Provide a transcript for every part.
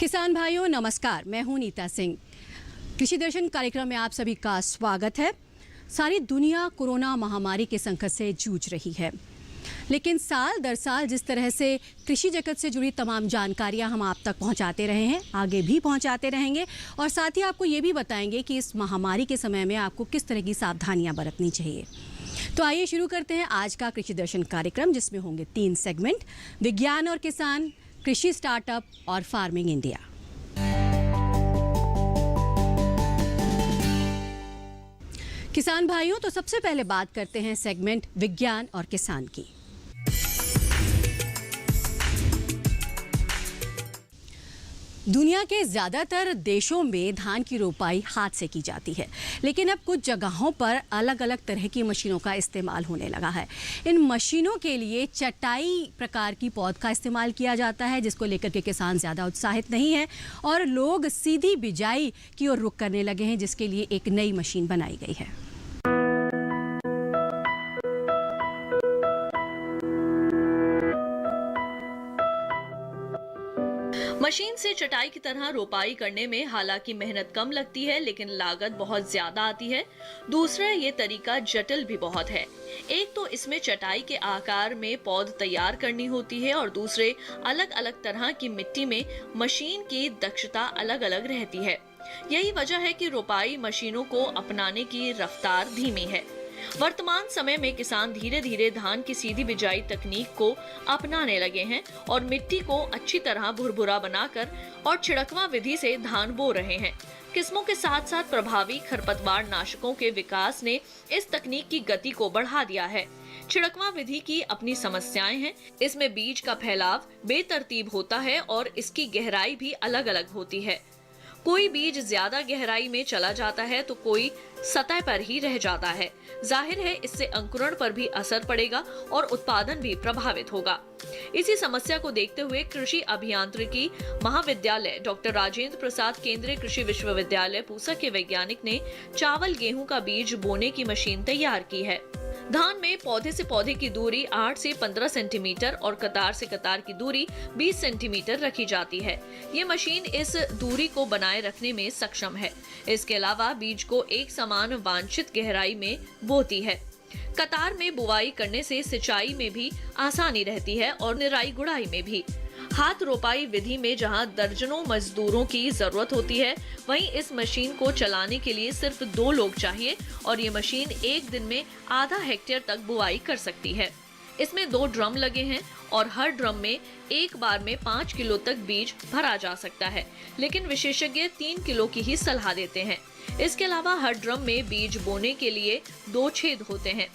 किसान भाइयों नमस्कार, मैं हूं नीता सिंह। कृषि दर्शन कार्यक्रम में आप सभी का स्वागत है। सारी दुनिया कोरोना महामारी के संकट से जूझ रही है, लेकिन साल दर साल जिस तरह से कृषि जगत से जुड़ी तमाम जानकारियां हम आप तक पहुंचाते रहे हैं, आगे भी पहुंचाते रहेंगे और साथ ही आपको ये भी बताएंगे कि इस महामारी के समय में आपको किस तरह की सावधानियां बरतनी चाहिए। तो आइए शुरू करते हैं आज का कृषि दर्शन कार्यक्रम, जिसमें होंगे 3 सेगमेंट: विज्ञान और किसान, कृषि स्टार्टअप और फार्मिंग इंडिया। किसान भाइयों, तो सबसे पहले बात करते हैं सेगमेंट विज्ञान और किसान की। दुनिया के ज़्यादातर देशों में धान की रोपाई हाथ से की जाती है, लेकिन अब कुछ जगहों पर अलग अलग तरह की मशीनों का इस्तेमाल होने लगा है। इन मशीनों के लिए चटाई प्रकार की पौध का इस्तेमाल किया जाता है, जिसको लेकर के किसान ज़्यादा उत्साहित नहीं है और लोग सीधी बिजाई की ओर रुख करने लगे हैं, जिसके लिए एक नई मशीन बनाई गई है। मशीन से चटाई की तरह रोपाई करने में हालांकि मेहनत कम लगती है, लेकिन लागत बहुत ज्यादा आती है। दूसरा, ये तरीका जटिल भी बहुत है। एक तो इसमें चटाई के आकार में पौध तैयार करनी होती है और दूसरे, अलग अलग तरह की मिट्टी में मशीन की दक्षता अलग अलग रहती है। यही वजह है कि रोपाई मशीनों को अपनाने की रफ्तार धीमी है। वर्तमान समय में किसान धीरे धीरे धान की सीधी बिजाई तकनीक को अपनाने लगे हैं और मिट्टी को अच्छी तरह भुरभुरा बनाकर और छिड़कवा विधि से धान बो रहे हैं। किस्मों के साथ साथ प्रभावी खरपतवार नाशकों के विकास ने इस तकनीक की गति को बढ़ा दिया है। छिड़कवा विधि की अपनी समस्याएं हैं। इसमें बीज का फैलाव बेतरतीब होता है और इसकी गहराई भी अलग अलग होती है। कोई बीज ज्यादा गहराई में चला जाता है तो कोई सतह पर ही रह जाता है। जाहिर है, इससे अंकुरण पर भी असर पड़ेगा और उत्पादन भी प्रभावित होगा। इसी समस्या को देखते हुए कृषि अभियांत्रिकी महाविद्यालय डॉक्टर राजेंद्र प्रसाद केंद्रीय कृषि विश्वविद्यालय पूसा के वैज्ञानिक ने चावल गेहूं का बीज बोने की मशीन तैयार की है। धान में पौधे से पौधे की दूरी 8 से 15 सेंटीमीटर और कतार से कतार की दूरी 20 सेंटीमीटर रखी जाती है। ये मशीन इस दूरी को बनाए रखने में सक्षम है। इसके अलावा बीज को एक समान वांछित गहराई में बोती है। कतार में बुवाई करने से सिंचाई में भी आसानी रहती है और निराई गुड़ाई में भी। हाथ रोपाई विधि में जहां दर्जनों मजदूरों की जरूरत होती है, वहीं इस मशीन को चलाने के लिए सिर्फ 2 लोग चाहिए और ये मशीन एक दिन में आधा हेक्टेयर तक बुआई कर सकती है। इसमें 2 ड्रम लगे हैं और हर ड्रम में एक बार में 5 किलो तक बीज भरा जा सकता है, लेकिन विशेषज्ञ 3 किलो की ही सलाह देते हैं। इसके अलावा हर ड्रम में बीज बोने के लिए 2 छेद होते हैं।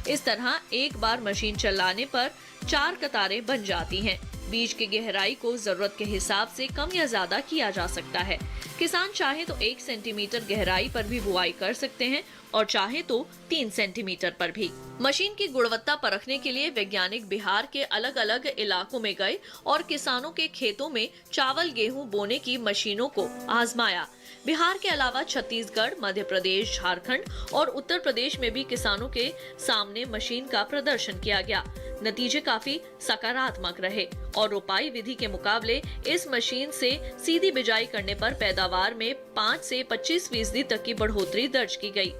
इस तरह एक बार मशीन चलाने पर 4 कतारें बन जाती हैं। बीज की गहराई को जरूरत के हिसाब से कम या ज्यादा किया जा सकता है। किसान चाहे तो 1 सेंटीमीटर गहराई पर भी बुआई कर सकते हैं और चाहे तो 3 सेंटीमीटर पर भी। मशीन की गुणवत्ता परखने के लिए वैज्ञानिक बिहार के अलग अलग इलाकों में गए और किसानों के खेतों में चावल गेहूं बोने की मशीनों को आजमाया। बिहार के अलावा छत्तीसगढ़, मध्य प्रदेश, झारखंड और उत्तर प्रदेश में भी किसानों के सामने मशीन का प्रदर्शन किया गया। नतीजे काफी सकारात्मक रहे और रोपाई विधि के मुकाबले इस मशीन से सीधी बिजाई करने पर पैदावार में 5 से 25% तक की बढ़ोतरी दर्ज की गई।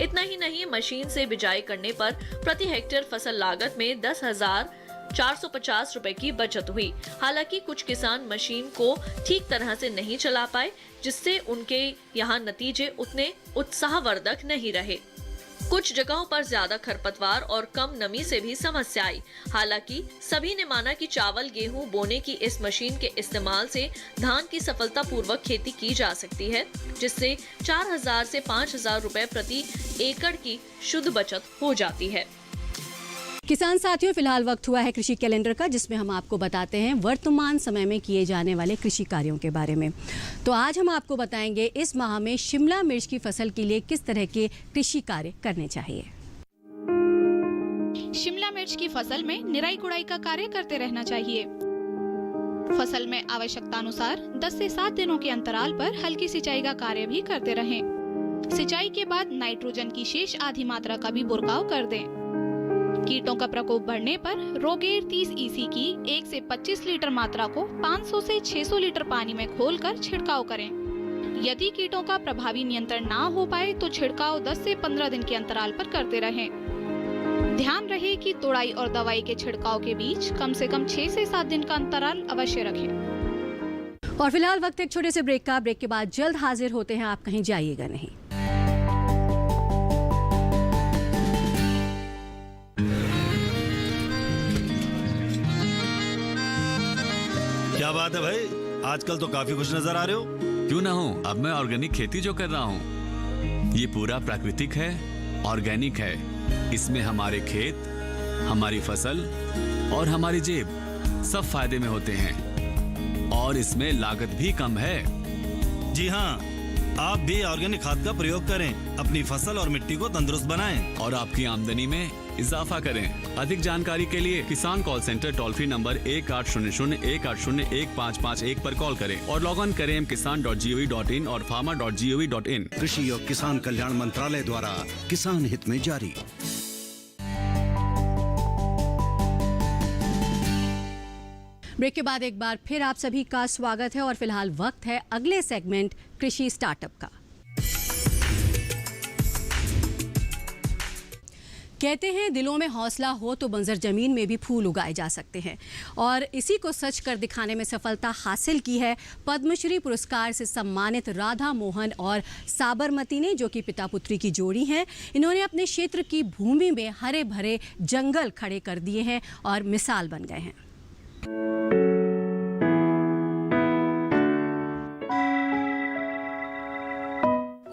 इतना ही नहीं, मशीन से बिजाई करने पर प्रति हेक्टेयर फसल लागत में 10,450 रुपए की बचत हुई। हालांकि कुछ किसान मशीन को ठीक तरह से नहीं चला पाए, जिससे उनके यहाँ नतीजे उतने उत्साहवर्धक नहीं रहे। कुछ जगहों पर ज्यादा खरपतवार और कम नमी से भी समस्या आई। हालांकि सभी ने माना कि चावल गेहूं बोने की इस मशीन के इस्तेमाल से धान की सफलतापूर्वक खेती की जा सकती है, जिससे 4,000 से 5,000 रुपए प्रति एकड़ की शुद्ध बचत हो जाती है। किसान साथियों, फिलहाल वक्त हुआ है कृषि कैलेंडर का, जिसमें हम आपको बताते हैं वर्तमान समय में किए जाने वाले कृषि कार्यों के बारे में। तो आज हम आपको बताएंगे इस माह में शिमला मिर्च की फसल के लिए किस तरह के कृषि कार्य करने चाहिए। शिमला मिर्च की फसल में निराई गुड़ाई का कार्य करते रहना चाहिए। फसल में आवश्यकता अनुसार 10 से 7 दिनों के अंतराल पर हल्की सिंचाई का कार्य भी करते रहें। सिंचाई के बाद नाइट्रोजन की शेष आधी मात्रा का भी बुरकाव कर दें। कीटों का प्रकोप बढ़ने पर रोगेर 30 EC की 1 से 25 लीटर मात्रा को 500 से 600 लीटर पानी में घोलकर छिड़काव करें। यदि कीटों का प्रभावी नियंत्रण ना हो पाए तो छिड़काव 10 से 15 दिन के अंतराल पर करते रहें। ध्यान रहे कि तोड़ाई और दवाई के छिड़काव के बीच कम से कम 6 से 7 दिन का अंतराल अवश्य रखें। और फिलहाल वक्त एक छोटे से ब्रेक का। ब्रेक के बाद जल्द हाजिर होते हैं, आप कहीं जाइएगा नहीं। क्या बात है भाई, आजकल तो काफी खुश नजर आ रहे हो। क्यों ना हो, अब मैं ऑर्गेनिक खेती जो कर रहा हूँ ये पूरा प्राकृतिक है, ऑर्गेनिक है। इसमें हमारे खेत, हमारी फसल और हमारी जेब सब फायदे में होते हैं और इसमें लागत भी कम है। जी हाँ, आप भी ऑर्गेनिक खाद का प्रयोग करें, अपनी फसल और मिट्टी को तंदुरुस्त बनाएं और आपकी आमदनी में इजाफा करें। अधिक जानकारी के लिए किसान call centre toll free number 1800-180-1551 पर कॉल करें और लॉग ऑन करें kisan.gov.in और farmer.gov.in। कृषि और किसान कल्याण मंत्रालय द्वारा किसान हित में जारी। ब्रेक के बाद एक बार फिर आप सभी का स्वागत है और फिलहाल वक्त है अगले सेगमेंट कृषि स्टार्टअप का। कहते हैं दिलों में हौसला हो तो बंजर जमीन में भी फूल उगाए जा सकते हैं और इसी को सच कर दिखाने में सफलता हासिल की है पद्मश्री पुरस्कार से सम्मानित राधा मोहन और साबरमती ने, जो कि पिता पुत्री की जोड़ी हैं। इन्होंने अपने क्षेत्र की भूमि में हरे भरे जंगल खड़े कर दिए हैं और मिसाल बन गए हैं।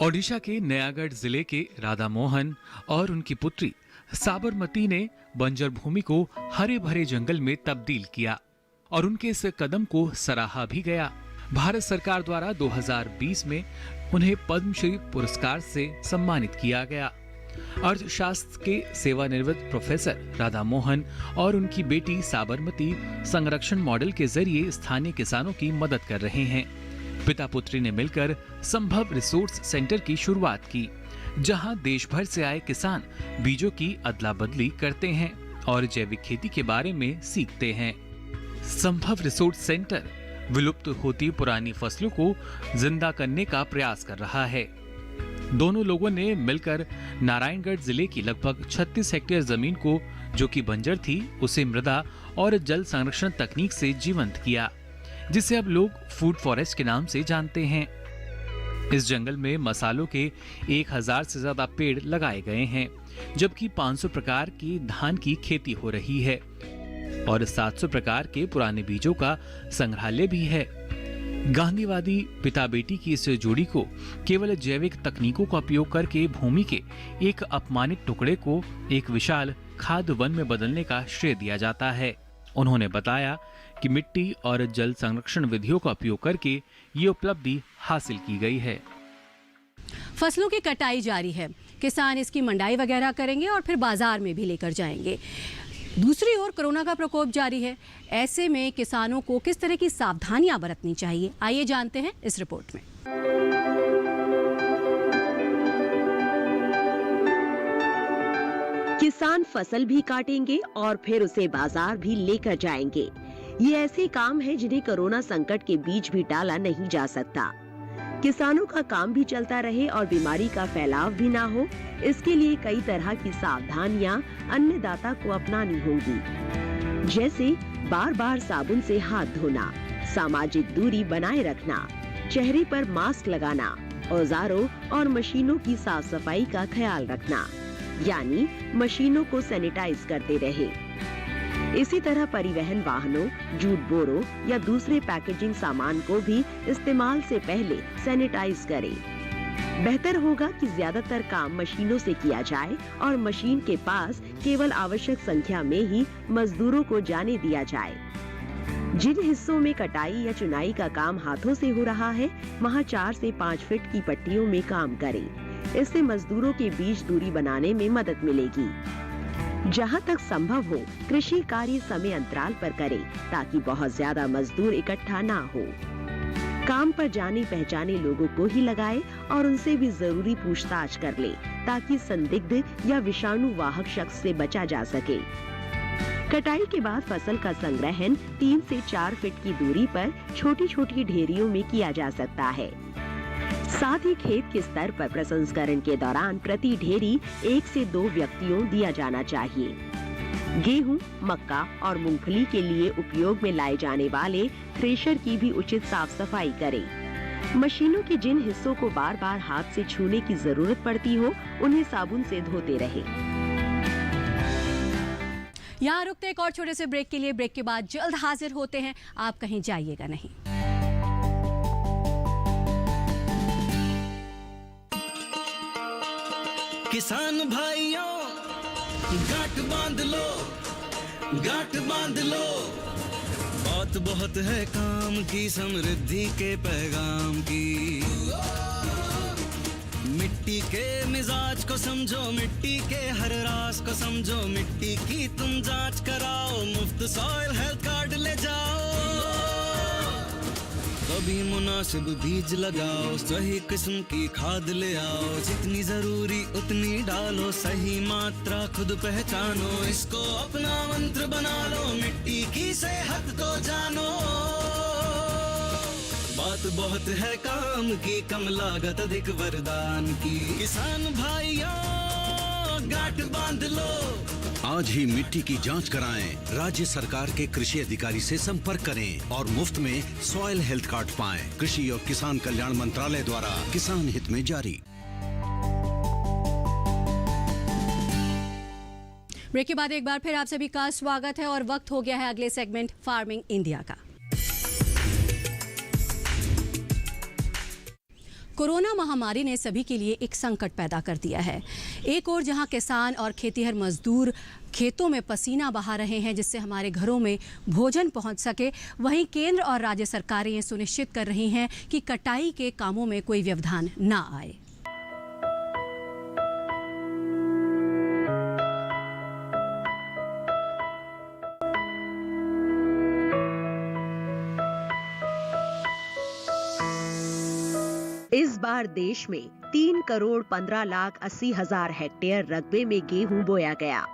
ओडिशा के नयागढ़ जिले के राधा मोहन और उनकी पुत्री साबरमती ने बंजर भूमि को हरे भरे जंगल में तब्दील किया और उनके इस कदम को सराहा भी गया। भारत सरकार द्वारा 2020 में उन्हें पद्मश्री पुरस्कार से सम्मानित किया गया। अर्थशास्त्र के सेवानिवृत्त प्रोफेसर राधा मोहन और उनकी बेटी साबरमती संरक्षण मॉडल के जरिए स्थानीय किसानों की मदद कर रहे हैं। पिता पुत्री ने मिलकर संभव रिसोर्स सेंटर की शुरुआत की, जहां देश भर से आए किसान बीजों की अदला बदली करते हैं और जैविक खेती के बारे में सीखते हैं। संभव रिसोर्स सेंटर विलुप्त होती पुरानी फसलों को जिंदा करने का प्रयास कर रहा है। दोनों लोगों ने मिलकर नारायणगढ़ जिले की लगभग 36 हेक्टेयर जमीन को, जो कि बंजर थी, उसे मृदा और जल संरक्षण तकनीक से जीवंत किया, जिसे अब लोग फूड फॉरेस्ट के नाम से जानते हैं। इस जंगल में मसालों के 1000 से ज्यादा पेड़ लगाए गए हैं, जबकि 500 प्रकार की धान की खेती हो रही है और 700 प्रकार के पुराने बीजों का संग्रहालय भी है। गांधीवादी पिता बेटी की इस जोड़ी को केवल जैविक तकनीकों का उपयोग करके भूमि के एक अपमानित टुकड़े को एक विशाल खाद्य वन में बदलने का श्रेय दिया जाता है। उन्होंने बताया कि मिट्टी और जल संरक्षण विधियों का उपयोग करके ये उपलब्धि हासिल की गई है। फसलों की कटाई जारी है, किसान इसकी मंडाई वगैरह करेंगे और फिर बाजार में भी लेकर जाएंगे। दूसरी ओर कोरोना का प्रकोप जारी है, ऐसे में किसानों को किस तरह की सावधानियां बरतनी चाहिए, आइए जानते हैं इस रिपोर्ट में। किसान फसल भी काटेंगे और फिर उसे बाजार भी लेकर जाएंगे। ये ऐसे काम है जिन्हें कोरोना संकट के बीच भी टाला नहीं जा सकता। किसानों का काम भी चलता रहे और बीमारी का फैलाव भी ना हो, इसके लिए कई तरह की सावधानियां अन्नदाता को अपनानी होंगी, जैसे बार बार साबुन से हाथ धोना, सामाजिक दूरी बनाए रखना, चेहरे पर मास्क लगाना, औजारों और मशीनों की साफ सफाई का ख्याल रखना, यानी मशीनों को सैनिटाइज करते रहे। इसी तरह परिवहन वाहनों, जूट बोरों या दूसरे पैकेजिंग सामान को भी इस्तेमाल से पहले सैनिटाइज करें। बेहतर होगा कि ज्यादातर काम मशीनों से किया जाए और मशीन के पास केवल आवश्यक संख्या में ही मजदूरों को जाने दिया जाए। जिन हिस्सों में कटाई या चुनाई का काम हाथों से हो रहा है, वहां 4 से 5 फीट की पट्टियों में काम करें। इससे मजदूरों के बीच दूरी बनाने में मदद मिलेगी। जहां तक संभव हो, कृषि कार्य समय अंतराल पर करें ताकि बहुत ज्यादा मजदूर इकट्ठा ना हो। काम पर जाने पहचाने लोगों को ही लगाए और उनसे भी जरूरी पूछताछ कर ले ताकि संदिग्ध या विषाणु वाहक शख्स से बचा जा सके। कटाई के बाद फसल का संग्रहण 3 से 4 फीट की दूरी पर छोटी छोटी ढेरियों में किया जा सकता है। साथ ही खेत के स्तर पर प्रसंस्करण के दौरान प्रति ढेरी 1 से 2 व्यक्तियों दिया जाना चाहिए। गेहूं, मक्का और मूंगफली के लिए उपयोग में लाए जाने वाले थ्रेशर की भी उचित साफ सफाई करें। मशीनों के जिन हिस्सों को बार बार हाथ से छूने की जरूरत पड़ती हो, उन्हें साबुन से धोते रहें। यहाँ रुकते एक और छोटे से ब्रेक के लिए। ब्रेक के बाद जल्द हाजिर होते हैं, आप कहीं जाइएगा नहीं। किसान भाइयों गांठ बांध लो, गांठ बांध लो, बात बहुत है काम की, समृद्धि के पैगाम की। मिट्टी के मिजाज को समझो, मिट्टी के हर राज को समझो, मिट्टी की तुम जांच कराओ, मुफ्त सॉइल हेल्थ कार्ड ले जाओ। कभी मुनासिब बीज लगाओ, सही किस्म की खाद ले आओ, जितनी जरूरी उतनी डालो, सही मात्रा खुद पहचानो, इसको अपना मंत्र बना लो, मिट्टी की सेहत को जानो। बात बहुत है काम की, कम लागत अधिक वरदान की। किसान भाइयों गांठ बांध लो, आज ही मिट्टी की जांच कराएं। राज्य सरकार के कृषि अधिकारी से संपर्क करें और मुफ्त में सॉइल हेल्थ कार्ड पाएं। कृषि और किसान कल्याण मंत्रालय द्वारा किसान हित में जारी। ब्रेक के बाद एक बार फिर आप सभी का स्वागत है और वक्त हो गया है अगले सेगमेंट फार्मिंग इंडिया का। कोरोना महामारी ने सभी के लिए एक संकट पैदा कर दिया है। एक ओर जहां किसान और खेतीहर मजदूर खेतों में पसीना बहा रहे हैं जिससे हमारे घरों में भोजन पहुंच सके, वहीं केंद्र और राज्य सरकारें ये सुनिश्चित कर रही हैं कि कटाई के कामों में कोई व्यवधान ना आए। इस बार देश में 3,15,80,000 हेक्टेयर रकबे में गेहूं बोया गया।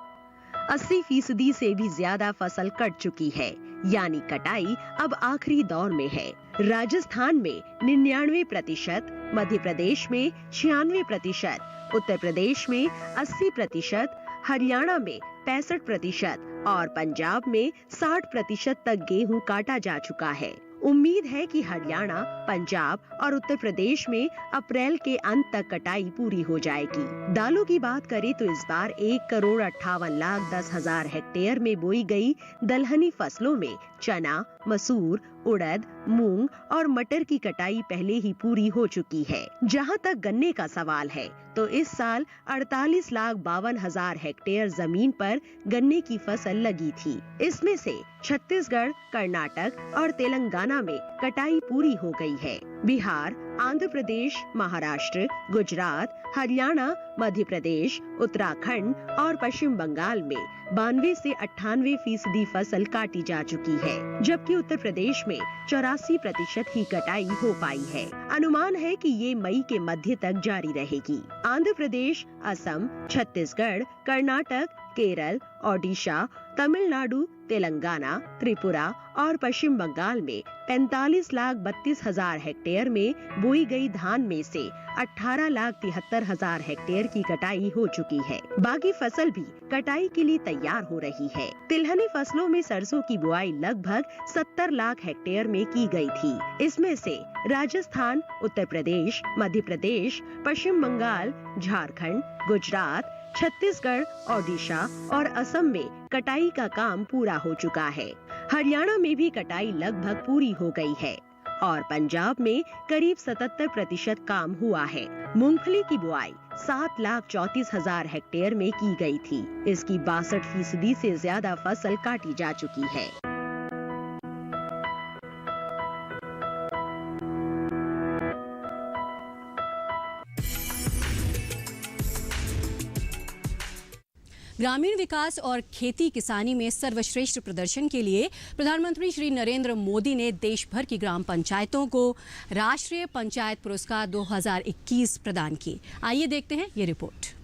80% से भी ज्यादा फसल कट चुकी है, यानी कटाई अब आखिरी दौर में है। राजस्थान में 99%, मध्य प्रदेश में 96%, उत्तर प्रदेश में 80%, हरियाणा में 65% और पंजाब में 60% तक गेहूं काटा जा चुका है। उम्मीद है कि हरियाणा, पंजाब और उत्तर प्रदेश में अप्रैल के अंत तक कटाई पूरी हो जाएगी। दालों की बात करें तो इस बार 1,58,10,000 हेक्टेयर में बोई गई दलहनी फसलों में चना, मसूर, उड़द, मूंग और मटर की कटाई पहले ही पूरी हो चुकी है। जहां तक गन्ने का सवाल है तो इस साल 48,52,000 हेक्टेयर जमीन पर गन्ने की फसल लगी थी। इसमें से छत्तीसगढ़, कर्नाटक और तेलंगाना में कटाई पूरी हो गई है। बिहार, आंध्र प्रदेश, महाराष्ट्र, गुजरात, हरियाणा, मध्य प्रदेश, उत्तराखंड और पश्चिम बंगाल में 92 से 98% फसल काटी जा चुकी है, जबकि उत्तर प्रदेश में 84% ही कटाई हो पाई है। अनुमान है कि ये मई के मध्य तक जारी रहेगी। आंध्र प्रदेश, असम, छत्तीसगढ़, कर्नाटक, केरल, ओडिशा, तमिलनाडु, तेलंगाना, त्रिपुरा और पश्चिम बंगाल में 45,32,000 हेक्टेयर में बोई गई धान में से 18,73,000 हेक्टेयर की कटाई हो चुकी है। बाकी फसल भी कटाई के लिए तैयार हो रही है। तिलहनी फसलों में सरसों की बुआई लगभग 70 लाख हेक्टेयर में की गई थी। इसमें से राजस्थान, उत्तर प्रदेश, मध्य प्रदेश, पश्चिम बंगाल, झारखंड, गुजरात, छत्तीसगढ़, ओडिशा और असम में कटाई का काम पूरा हो चुका है। हरियाणा में भी कटाई लगभग पूरी हो गई है और पंजाब में करीब 77% काम हुआ है। मूंगफली की बुआई 7,34,000 हेक्टेयर में की गई थी। इसकी 62% से ज्यादा फसल काटी जा चुकी है। ग्रामीण विकास और खेती किसानी में सर्वश्रेष्ठ प्रदर्शन के लिए प्रधानमंत्री श्री नरेंद्र मोदी ने देश भर की ग्राम पंचायतों को राष्ट्रीय पंचायत पुरस्कार 2021 प्रदान किए। आइए देखते हैं ये रिपोर्ट।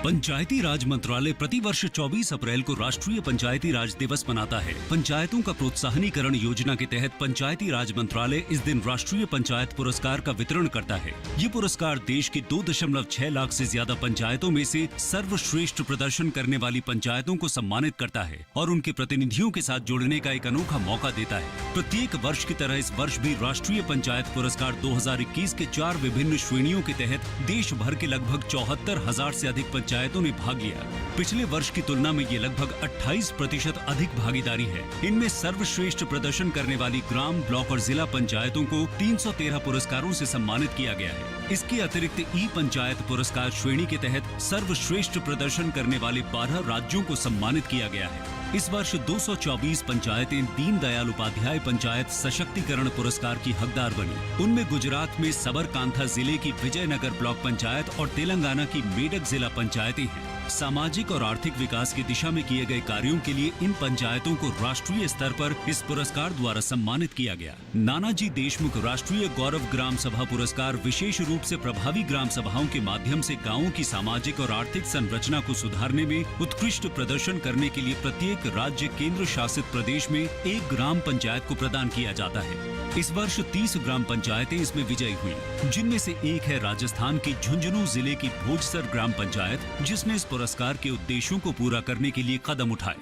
पंचायती राज मंत्रालय प्रतिवर्ष 24 अप्रैल को राष्ट्रीय पंचायती राज दिवस मनाता है। पंचायतों का प्रोत्साहनीकरण योजना के तहत पंचायती राज मंत्रालय इस दिन राष्ट्रीय पंचायत पुरस्कार का वितरण करता है। ये पुरस्कार देश की 2.6 लाख से ज्यादा पंचायतों में से सर्वश्रेष्ठ प्रदर्शन करने वाली पंचायतों को सम्मानित करता है और उनके प्रतिनिधियों के साथ जुड़ने का एक अनोखा मौका देता है। प्रत्येक वर्ष की तरह इस वर्ष भी राष्ट्रीय पंचायत पुरस्कार 2021 के 4 विभिन्न श्रेणियों के तहत देश भर के लगभग 74,000 से अधिक पंचायतों ने भाग लिया। पिछले वर्ष की तुलना में ये लगभग 28% अधिक भागीदारी है। इनमें सर्वश्रेष्ठ प्रदर्शन करने वाली ग्राम, ब्लॉक और जिला पंचायतों को 313 पुरस्कारों से सम्मानित किया गया है। इसके अतिरिक्त ई पंचायत पुरस्कार श्रेणी के तहत सर्वश्रेष्ठ प्रदर्शन करने वाले 12 राज्यों को सम्मानित किया गया है। इस वर्ष 224 पंचायतें दीनदयाल उपाध्याय पंचायत सशक्तिकरण पुरस्कार की हकदार बनी। उनमें गुजरात में सबरकांठा जिले की विजयनगर ब्लॉक पंचायत और तेलंगाना की मेडक जिला पंचायतें हैं। सामाजिक और आर्थिक विकास की दिशा में किए गए कार्यों के लिए इन पंचायतों को राष्ट्रीय स्तर पर इस पुरस्कार द्वारा सम्मानित किया गया। नानाजी देशमुख राष्ट्रीय गौरव ग्राम सभा पुरस्कार विशेष रूप से प्रभावी ग्राम सभाओं के माध्यम से गाँवों की सामाजिक और आर्थिक संरचना को सुधारने में उत्कृष्ट प्रदर्शन करने के लिए प्रत्येक राज्य, केंद्र शासित प्रदेश में एक ग्राम पंचायत को प्रदान किया जाता है। इस वर्ष 30 ग्राम पंचायतें इसमें विजयी हुई, जिनमें से एक है राजस्थान की झुंझुनू जिले की भोजसर ग्राम पंचायत, जिसने इस पुरस्कार के उद्देश्यों को पूरा करने के लिए कदम उठाए।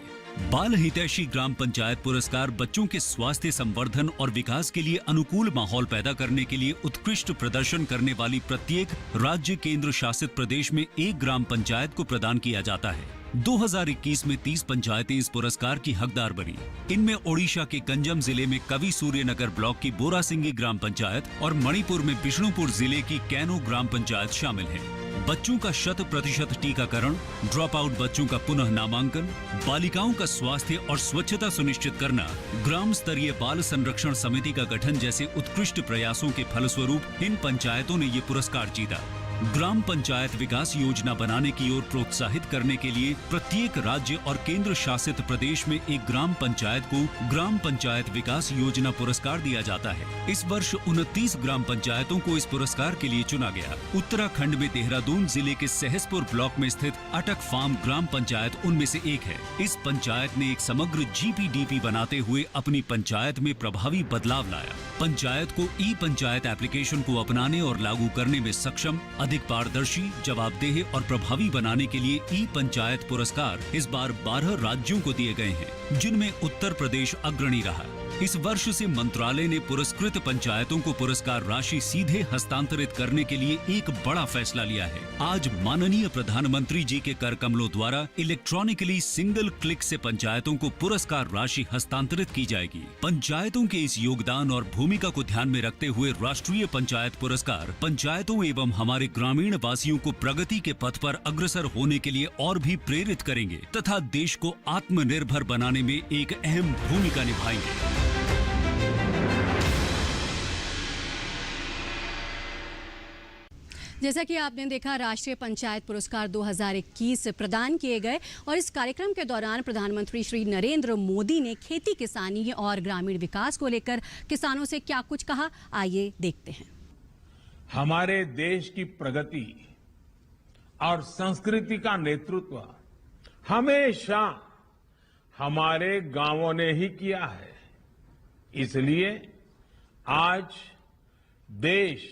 बाल हितैषी ग्राम पंचायत पुरस्कार बच्चों के स्वास्थ्य संवर्धन और विकास के लिए अनुकूल माहौल पैदा करने के लिए उत्कृष्ट प्रदर्शन करने वाली प्रत्येक राज्य, केंद्र शासित प्रदेश में एक ग्राम पंचायत को प्रदान किया जाता है। 2021 में 30 पंचायतें इस पुरस्कार की हकदार बनी। इनमें ओडिशा के गंजम जिले में कवि सूर्यनगर ब्लॉक की बोरासिंगी ग्राम पंचायत और मणिपुर में बिष्णुपुर जिले की कैनो ग्राम पंचायत शामिल है। बच्चों का 100% टीकाकरण, ड्रॉप आउट बच्चों का पुनः नामांकन, बालिकाओं का स्वास्थ्य और स्वच्छता सुनिश्चित करना, ग्राम स्तरीय बाल संरक्षण समिति का गठन जैसे उत्कृष्ट प्रयासों के फलस्वरूप इन पंचायतों ने ये पुरस्कार जीता। ग्राम पंचायत विकास योजना बनाने की ओर प्रोत्साहित करने के लिए प्रत्येक राज्य और केंद्र शासित प्रदेश में एक ग्राम पंचायत को ग्राम पंचायत विकास योजना पुरस्कार दिया जाता है। इस वर्ष 29 ग्राम पंचायतों को इस पुरस्कार के लिए चुना गया। उत्तराखंड में देहरादून जिले के सहसपुर ब्लॉक में स्थित अटक फार्म ग्राम पंचायत उनमें से एक है। इस पंचायत ने एक समग्र GPDP बनाते हुए अपनी पंचायत में प्रभावी बदलाव लाया। पंचायत को ई पंचायत एप्लीकेशन को अपनाने और लागू करने में सक्षम, अधिक पारदर्शी, जवाबदेह और प्रभावी बनाने के लिए ई पंचायत पुरस्कार इस बार 12 राज्यों को दिए गए हैं, जिनमें उत्तर प्रदेश अग्रणी रहा। इस वर्ष से मंत्रालय ने पुरस्कृत पंचायतों को पुरस्कार राशि सीधे हस्तांतरित करने के लिए एक बड़ा फैसला लिया है। आज माननीय प्रधानमंत्री जी के कर कमलों द्वारा इलेक्ट्रॉनिकली सिंगल क्लिक से पंचायतों को पुरस्कार राशि हस्तांतरित की जाएगी। पंचायतों के इस योगदान और भूमिका को ध्यान में रखते हुए राष्ट्रीय पंचायत पुरस्कार पंचायतों एवं हमारे ग्रामीण वासियों को प्रगति के पथ पर अग्रसर होने के लिए और भी प्रेरित करेंगे तथा देश को आत्मनिर्भर बनाने में एक अहम भूमिका निभाएंगे। जैसा कि आपने देखा, राष्ट्रीय पंचायत पुरस्कार 2021 प्रदान किए गए और इस कार्यक्रम के दौरान प्रधानमंत्री श्री नरेंद्र मोदी ने खेती, किसानी और ग्रामीण विकास को लेकर किसानों से क्या कुछ कहा, आइए देखते हैं। हमारे देश की प्रगति और संस्कृति का नेतृत्व हमेशा हमारे गांवों ने ही किया है। इसलिए आज देश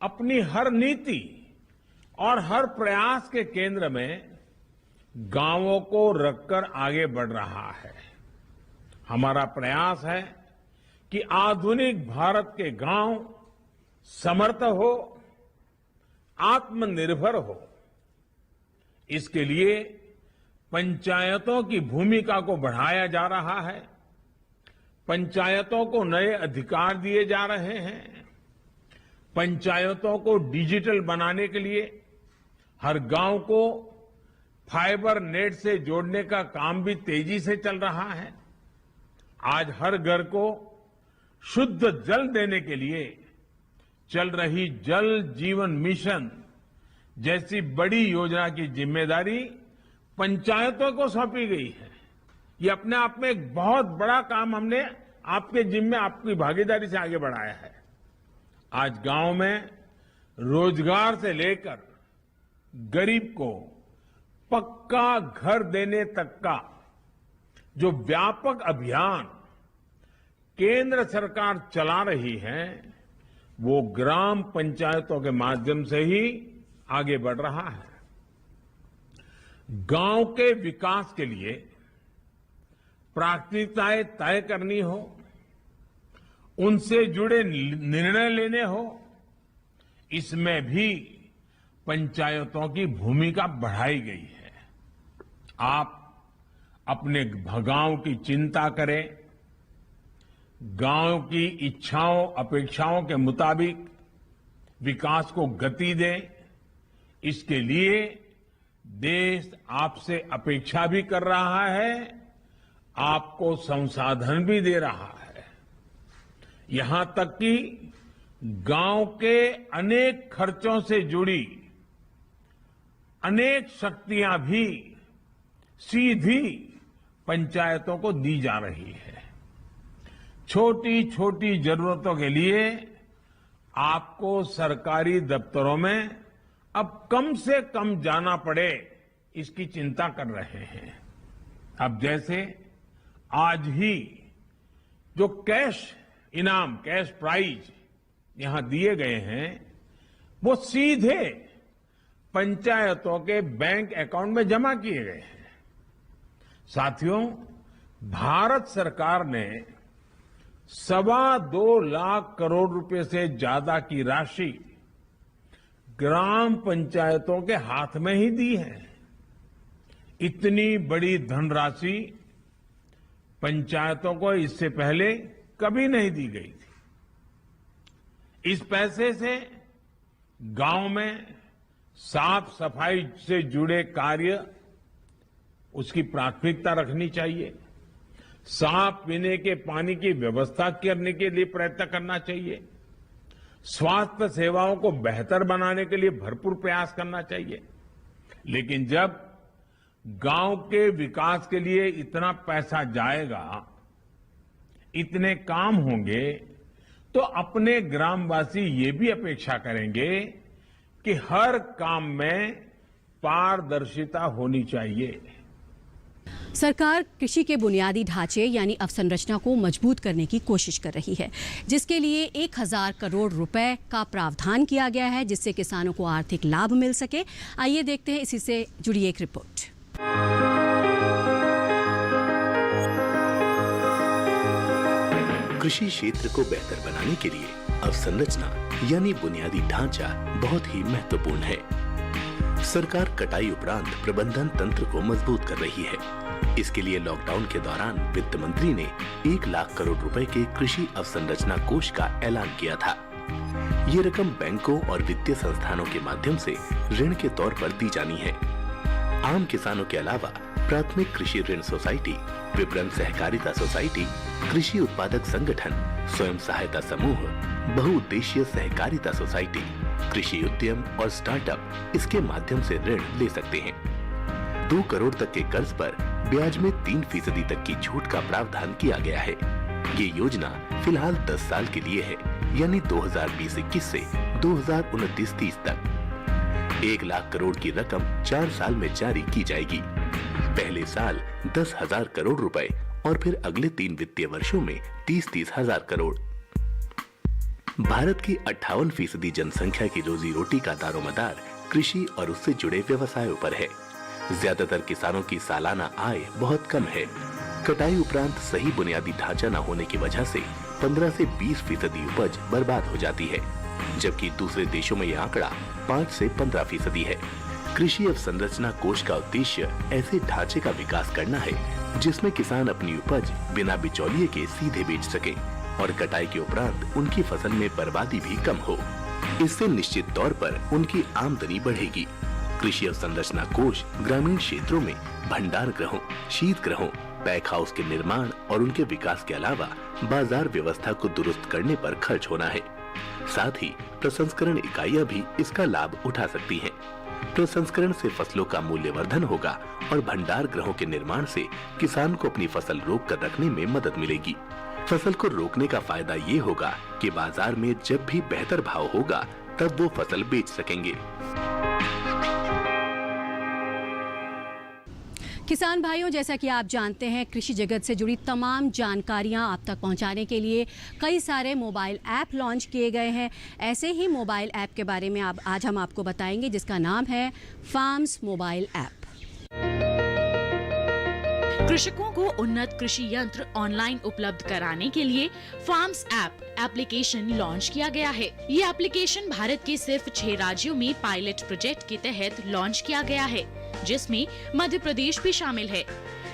अपनी हर नीति और हर प्रयास के केंद्र में गांवों को रखकर आगे बढ़ रहा है। हमारा प्रयास है कि आधुनिक भारत के गांव समर्थ हो, आत्मनिर्भर हो। इसके लिए पंचायतों की भूमिका को बढ़ाया जा रहा है। पंचायतों को नए अधिकार दिए जा रहे हैं। पंचायतों को डिजिटल बनाने के लिए हर गांव को फाइबर नेट से जोड़ने का काम भी तेजी से चल रहा है। आज हर घर को शुद्ध जल देने के लिए चल रही जल जीवन मिशन जैसी बड़ी योजना की जिम्मेदारी पंचायतों को सौंपी गई है। ये अपने आप में एक बहुत बड़ा काम हमने आपके जिम्मे आपकी भागीदारी से आगे बढ़ाया है। आज गांव में रोजगार से लेकर गरीब को पक्का घर देने तक का जो व्यापक अभियान केंद्र सरकार चला रही है, वो ग्राम पंचायतों के माध्यम से ही आगे बढ़ रहा है। गांव के विकास के लिए प्राथमिकताएं तय करनी हो, उनसे जुड़े निर्णय लेने हो, इसमें भी पंचायतों की भूमिका बढ़ाई गई है। आप अपने गांव की चिंता करें, गांव की इच्छाओं अपेक्षाओं के मुताबिक विकास को गति दें। इसके लिए देश आपसे अपेक्षा भी कर रहा है, आपको संसाधन भी दे रहा है। यहां तक कि गांव के अनेक खर्चों से जुड़ी अनेक शक्तियां भी सीधी पंचायतों को दी जा रही है। छोटी छोटी जरूरतों के लिए आपको सरकारी दफ्तरों में अब कम से कम जाना पड़े, इसकी चिंता कर रहे हैं। अब जैसे आज ही जो कैश इनाम, कैश प्राइज यहां दिए गए हैं, वो सीधे पंचायतों के बैंक अकाउंट में जमा किए गए हैं। साथियों, भारत सरकार ने 2.25 लाख करोड़ रुपए से ज्यादा की राशि ग्राम पंचायतों के हाथ में ही दी है। इतनी बड़ी धनराशि पंचायतों को इससे पहले कभी नहीं दी गई थी। इस पैसे से गांव में साफ सफाई से जुड़े कार्य, उसकी प्राथमिकता रखनी चाहिए। साफ पीने के पानी की व्यवस्था करने के लिए प्रयत्न करना चाहिए। स्वास्थ्य सेवाओं को बेहतर बनाने के लिए भरपूर प्रयास करना चाहिए। लेकिन जब गांव के विकास के लिए इतना पैसा जाएगा, इतने काम होंगे, तो अपने ग्रामवासी ये भी अपेक्षा करेंगे कि हर काम में पारदर्शिता होनी चाहिए। सरकार कृषि के बुनियादी ढांचे यानी अवसंरचना को मजबूत करने की कोशिश कर रही है, जिसके लिए 1000 करोड़ रुपए का प्रावधान किया गया है, जिससे किसानों को आर्थिक लाभ मिल सके। आइए देखते हैं इसी से जुड़ी एक रिपोर्ट। कृषि क्षेत्र को बेहतर बनाने के लिए अवसंरचना यानी बुनियादी ढांचा बहुत ही महत्वपूर्ण है। सरकार कटाई उपरांत प्रबंधन तंत्र को मजबूत कर रही है। इसके लिए लॉकडाउन के दौरान वित्त मंत्री ने 1 लाख करोड़ रुपए के कृषि अवसंरचना कोष का ऐलान किया था। ये रकम बैंकों और वित्तीय संस्थानों के माध्यम से ऋण के तौर पर दी जानी है। आम किसानों के अलावा प्राथमिक कृषि ऋण सोसाइटी, विपणन सहकारिता सोसाइटी, कृषि उत्पादक संगठन, स्वयं सहायता समूह, बहुउद्देशीय सहकारिता सोसाइटी, कृषि उद्यम और स्टार्टअप इसके माध्यम से ऋण ले सकते हैं। 2 करोड़ तक के कर्ज पर ब्याज में 3% तक की छूट का प्रावधान किया गया है। ये योजना फिलहाल 10 साल के लिए है, यानी 2020-21 से 2029-30 तक। 1 लाख करोड़ की रकम 4 साल में जारी की जाएगी। पहले साल 10,000 करोड़ रुपए और फिर अगले 3 वित्तीय वर्षों में 30-30 हजार करोड़। भारत की 58% जनसंख्या की रोजी रोटी का दारोमदार कृषि और उससे जुड़े व्यवसायों पर है। ज्यादातर किसानों की सालाना आय बहुत कम है। कटाई उपरांत सही बुनियादी ढांचा न होने की वजह से 15 से 20% उपज बर्बाद हो जाती है, जबकि दूसरे देशों में यह आंकड़ा 5 से 15% है। कृषि अवसंरचना कोष का उद्देश्य ऐसे ढांचे का विकास करना है जिसमें किसान अपनी उपज बिना बिचौलिए के सीधे बेच सके और कटाई के उपरांत उनकी फसल में बर्बादी भी कम हो। इससे निश्चित तौर पर उनकी आमदनी बढ़ेगी। कृषि अवसंरचना कोष ग्रामीण क्षेत्रों में भंडार गृहों, शीत गृहों, पैक हाउस के निर्माण और उनके विकास के अलावा बाजार व्यवस्था को दुरुस्त करने पर खर्च होना है। साथ ही प्रसंस्करण इकाइयां भी इसका लाभ उठा सकती हैं। प्रसंस्करण से फसलों का मूल्यवर्धन होगा और भंडार गृहों के निर्माण से किसान को अपनी फसल रोक कर रखने में मदद मिलेगी। फसल को रोकने का फायदा ये होगा कि बाजार में जब भी बेहतर भाव होगा तब वो फसल बेच सकेंगे। किसान भाइयों, जैसा कि आप जानते हैं, कृषि जगत से जुड़ी तमाम जानकारियां आप तक पहुंचाने के लिए कई सारे मोबाइल ऐप लॉन्च किए गए हैं। ऐसे ही मोबाइल ऐप के बारे में आज हम आपको बताएंगे, जिसका नाम है फार्म्स मोबाइल ऐप। कृषकों को उन्नत कृषि यंत्र ऑनलाइन उपलब्ध कराने के लिए फार्म्स ऐप एप्लीकेशन लॉन्च किया गया है। ये एप्लीकेशन भारत के सिर्फ 6 राज्यों में पायलट प्रोजेक्ट के तहत लॉन्च किया गया है, जिसमें मध्य प्रदेश भी शामिल है।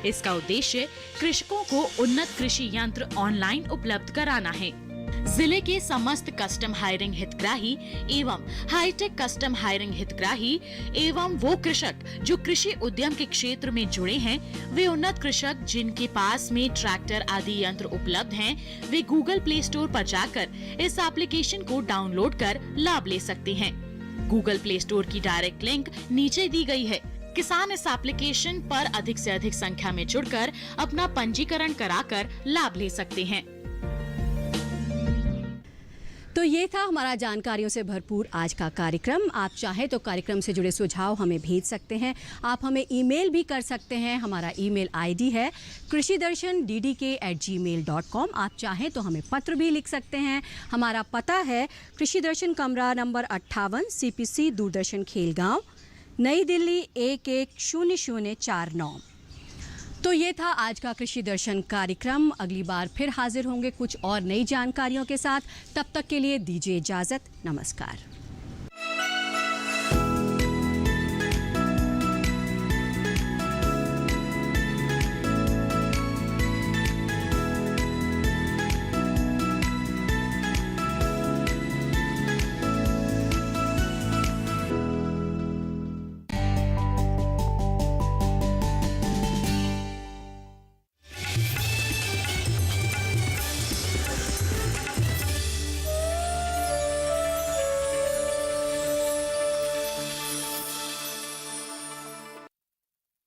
इसका उद्देश्य कृषकों को उन्नत कृषि यंत्र ऑनलाइन उपलब्ध कराना है। जिले के समस्त कस्टम हायरिंग हितग्राही एवं हाईटेक कस्टम हायरिंग हितग्राही एवं वो कृषक जो कृषि उद्यम के क्षेत्र में जुड़े हैं, वे उन्नत कृषक जिनके पास में ट्रैक्टर आदि यंत्र उपलब्ध हैं, वे गूगल प्ले स्टोर पर जाकर इस एप्लीकेशन को डाउनलोड कर लाभ ले सकते हैं। गूगल प्ले स्टोर की डायरेक्ट लिंक नीचे दी गई है। किसान इस एप्लीकेशन पर अधिक से अधिक संख्या में जुड़कर अपना पंजीकरण कराकर लाभ ले सकते हैं। तो ये था हमारा जानकारियों से भरपूर आज का कार्यक्रम। आप चाहें तो कार्यक्रम से जुड़े सुझाव हमें भेज सकते हैं। आप हमें ईमेल भी कर सकते हैं। हमारा ईमेल आईडी है krishidarshan@gmail.com। आप चाहें तो हमें पत्र भी लिख सकते हैं। हमारा पता है कृषि दर्शन कमरा नंबर 58, CPC दूरदर्शन खेलगांव, नई दिल्ली 110049। तो ये था आज का कृषि दर्शन कार्यक्रम। अगली बार फिर हाजिर होंगे कुछ और नई जानकारियों के साथ। तब तक के लिए दीजिए इजाज़त। नमस्कार।